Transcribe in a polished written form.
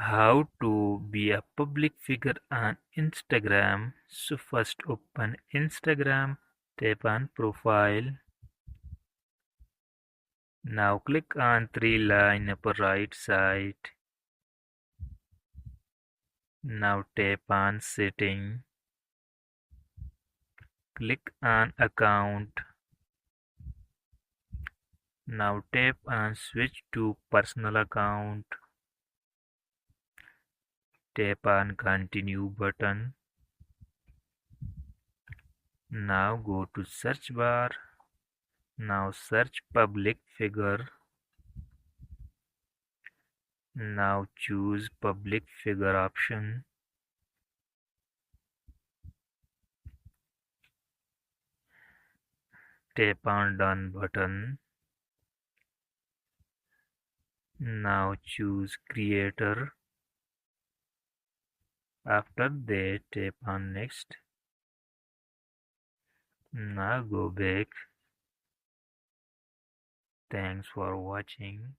How to be a public figure on Instagram. So first open Instagram, tap on profile. Now click on three line upper right side. Now tap on setting. Click on account. Now tap on switch to personal account. Tap on continue button. Now go to search bar. Now search public figure. Now choose public figure option. Tap on done button. Now choose creator. After that tap on next. Now go back. Thanks for watching.